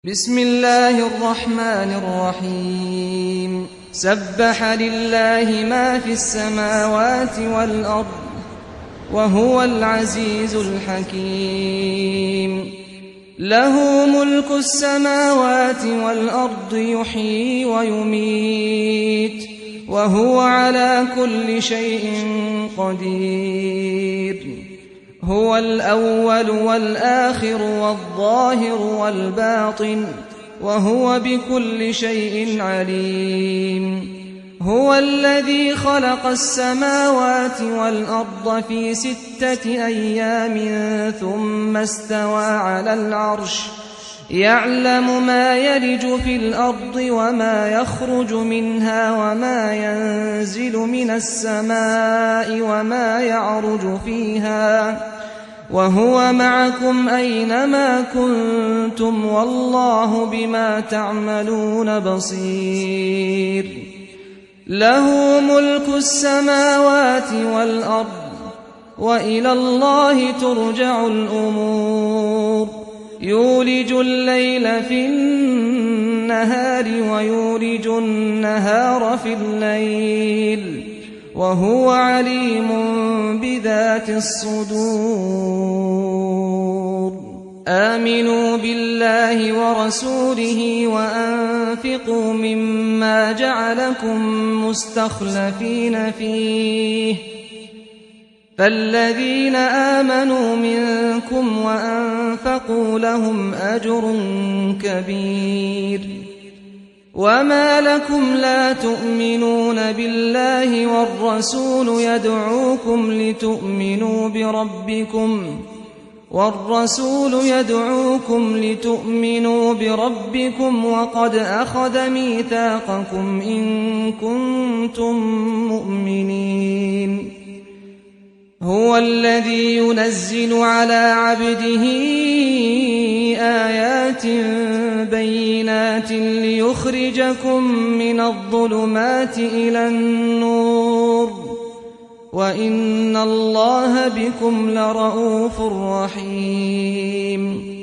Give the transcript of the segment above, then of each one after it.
بسم الله الرحمن الرحيم سبح لله ما في السماوات والأرض وهو العزيز الحكيم له ملك السماوات والأرض يحيي ويميت وهو على كل شيء قدير هو الأول والآخر والظاهر والباطن وهو بكل شيء عليم هو الذي خلق السماوات والأرض في 6 أيام ثم استوى على العرش يعلم ما يلج في الأرض وما يخرج منها وما ينزل من السماء وما يعرج فيها وهو معكم أينما كنتم والله بما تعملون بصير له ملك السماوات والأرض وإلى الله ترجع الأمور يولج الليل في النهار ويولج النهار في الليل وهو عليم بذات الصدور آمنوا بالله ورسوله وأنفقوا مما جعلكم مستخلفين فيه فالذين آمنوا منكم وأنفقوا لهم أجر كبير وما لكم لا تؤمنون بالله والرسول يدعوكم لتؤمنوا بربكم وقد أخذ ميثاقكم إن كنتم مؤمنين هو الذي ينزل على عبده آيات بينات ليخرجكم من الظلمات إلى النور وإن الله بكم لرءوف رحيم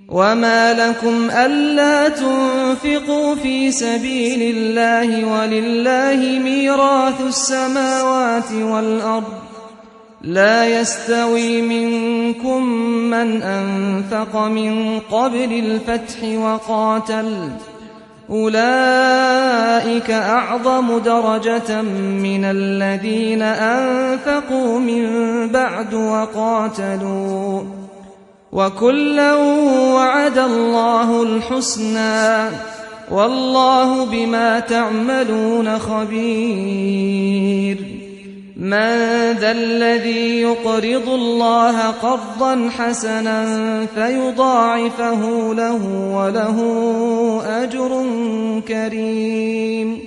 وما لكم ألا تنفقوا في سبيل الله ولله ميراث السماوات والأرض لا يستوي منكم من أنفق من قبل الفتح وقاتل أولئك أعظم درجة من الذين أنفقوا من بعد وقاتلوا وكلا وعد الله الحسنى والله بما تعملون خبير من ذا الذي يقرض الله قرضا حسنا فيضاعفه له وله أجر كريم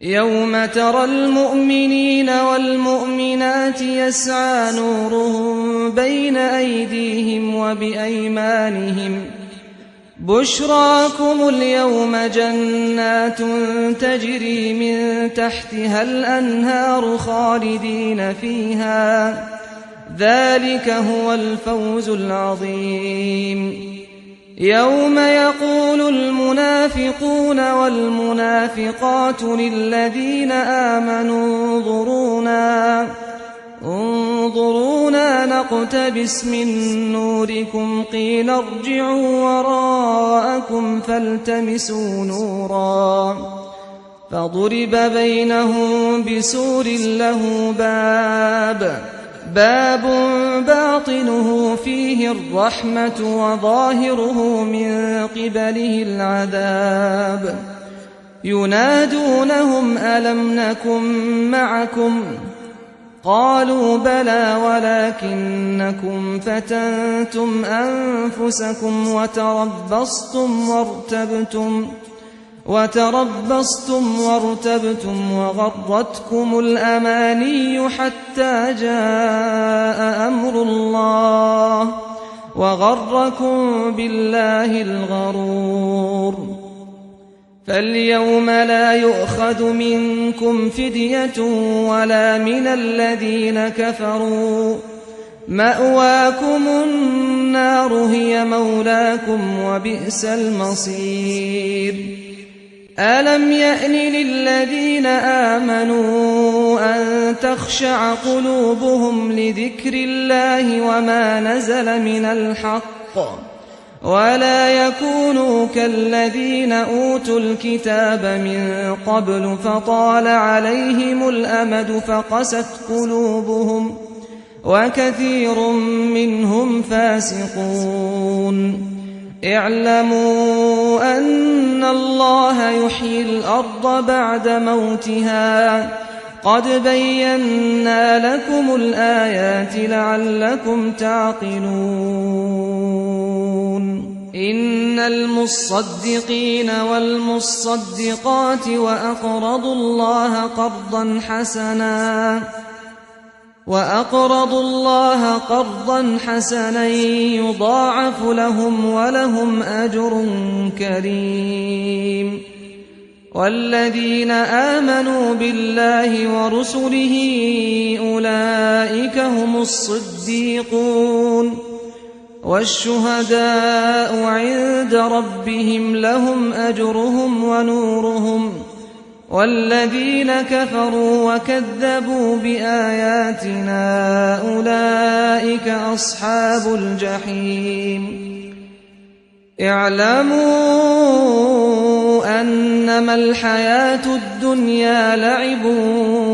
يوم ترى المؤمنين والمؤمنات يسعى نورهم بين أيديهم وبأيمانهم بشراكم اليوم جنات تجري من تحتها الأنهار خالدين فيها ذلك هو الفوز العظيم يوم يقول المنافقون والمنافقات للذين آمنوا انظرونا نقتبس من نوركم قيل ارجعوا وراءكم فالتمسوا نورا فضرب بينهم بسور له باب باطنه فيه الرحمة وظاهره من قبله العذاب ينادونهم ألم نكن معكم قالوا بلى ولكنكم فتنتم أنفسكم وتربصتم وارتبتم وغرتكم الأماني حتى جاء أمر الله وغركم بالله الغرور فاليوم لا يؤخذ منكم فدية ولا من الذين كفروا مأواكم النار هي مولاكم وبئس المصير ألم يأن للذين آمنوا أن تخشع قلوبهم لذكر الله وما نزل من الحق ولا يكونوا كالذين أوتوا الكتاب من قبل فطال عليهم الأمد فقست قلوبهم وكثير منهم فاسقون اعلموا أن الله يحيي الأرض بعد موتها قد بينا لكم الآيات لعلكم تعقلون إن المصدقين والمصدقات وأقرضوا الله قرضا حسنا يضاعف لهم ولهم أجر كريم والذين آمنوا بالله ورسله أولئك هم الصديقون والشهداء عند ربهم لهم أجرهم ونورهم والذين كفروا وكذبوا بآياتنا أولئك أصحاب الجحيم اعلموا أنما الحياة الدنيا لعب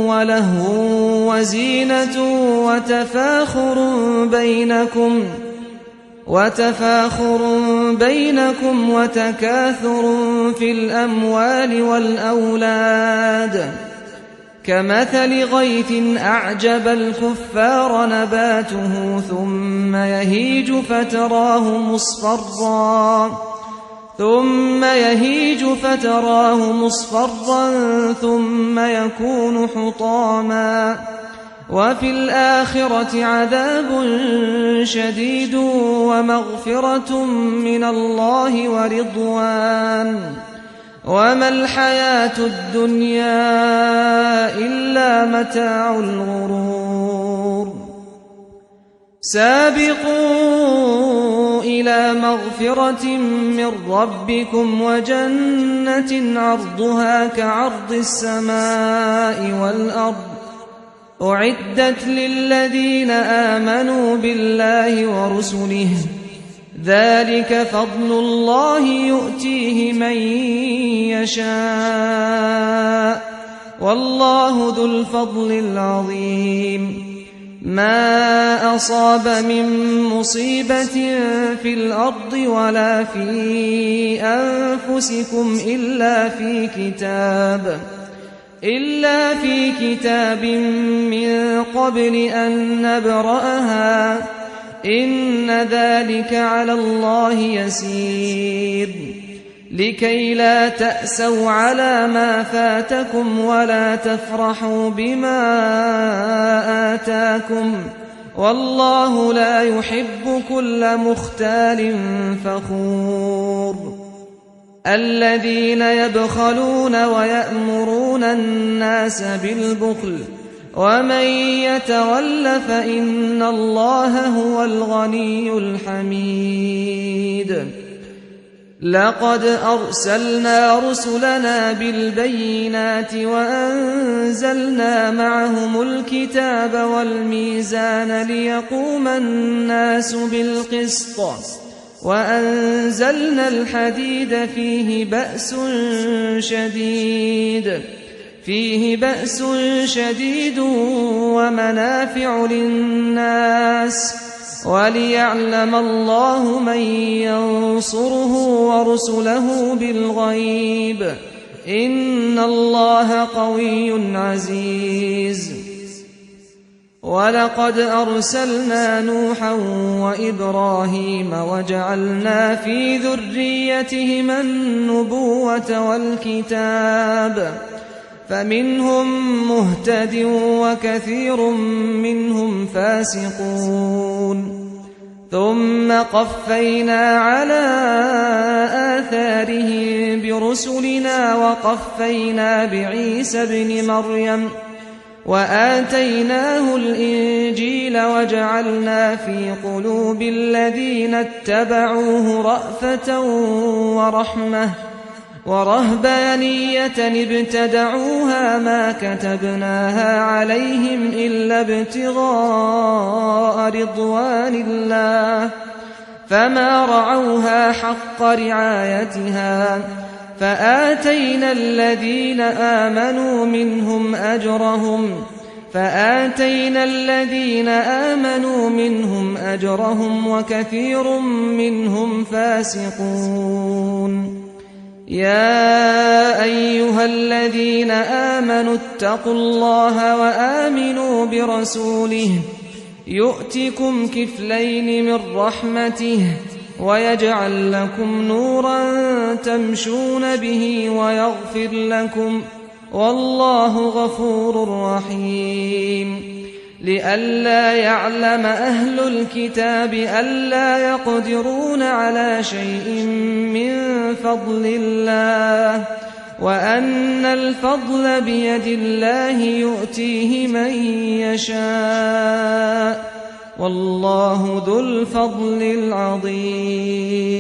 ولهو وزينة وتفاخر بينكم وتكاثر في الأموال والأولاد كمثل غيث أعجب الكفار نباته ثم يهيج فتراه مصفرا ثم يكون حطاما وفي الآخرة عذاب شديد ومغفرة من الله ورضوان وما الحياة الدنيا إلا متاع الغرور سابقوا إلى مغفرة من ربكم وجنة عرضها كعرض السماء والأرض أعدت للذين آمنوا بالله ورسله ذلك فضل الله يؤتيه من يشاء والله ذو الفضل العظيم ما أصاب من مصيبة في الأرض ولا في أنفسكم إلا في كتاب من قبل أن نبرأها إن ذلك على الله يسير لكي لا تأسوا على ما فاتكم ولا تفرحوا بما آتاكم والله لا يحب كل مختال فخور الذين يبخلون ويأمرون الناس بالبخل ومن يتول فإن الله هو الغني الحميد لقد أرسلنا رسلنا بالبينات وأنزلنا معهم الكتاب والميزان ليقوم الناس بالقسط وأنزلنا الحديد فيه بأس شديد ومنافع للناس وليعلم الله من ينصره ورسله بالغيب إن الله قوي عزيز ولقد أرسلنا نوحا وإبراهيم وجعلنا في ذريتهما النبوة والكتاب فمنهم مهتد وكثير منهم فاسقون ثم قفينا على آثارهم برسلنا وقفينا بعيسى ابن مريم وآتيناه الإنجيل وجعلنا في قلوب الذين اتبعوه رأفة ورحمة ورهبانية ابتدعوها ما كتبناها عليهم إلا ابتغاء رضوان الله فما رعوها حق رعايتها فآتينا الذين آمنوا منهم أجرهم وكثير منهم فاسقون يا أيها الذين آمنوا اتقوا الله وآمنوا برسوله يؤتكم كفلين من رحمته ويجعل لكم نورا تمشون به ويغفر لكم والله غفور رحيم لئلا يعلم أهل الكتاب ألا يقدرون على شيء من فضل الله وأن الفضل بيد الله يؤتيه من يشاء والله ذو الفضل العظيم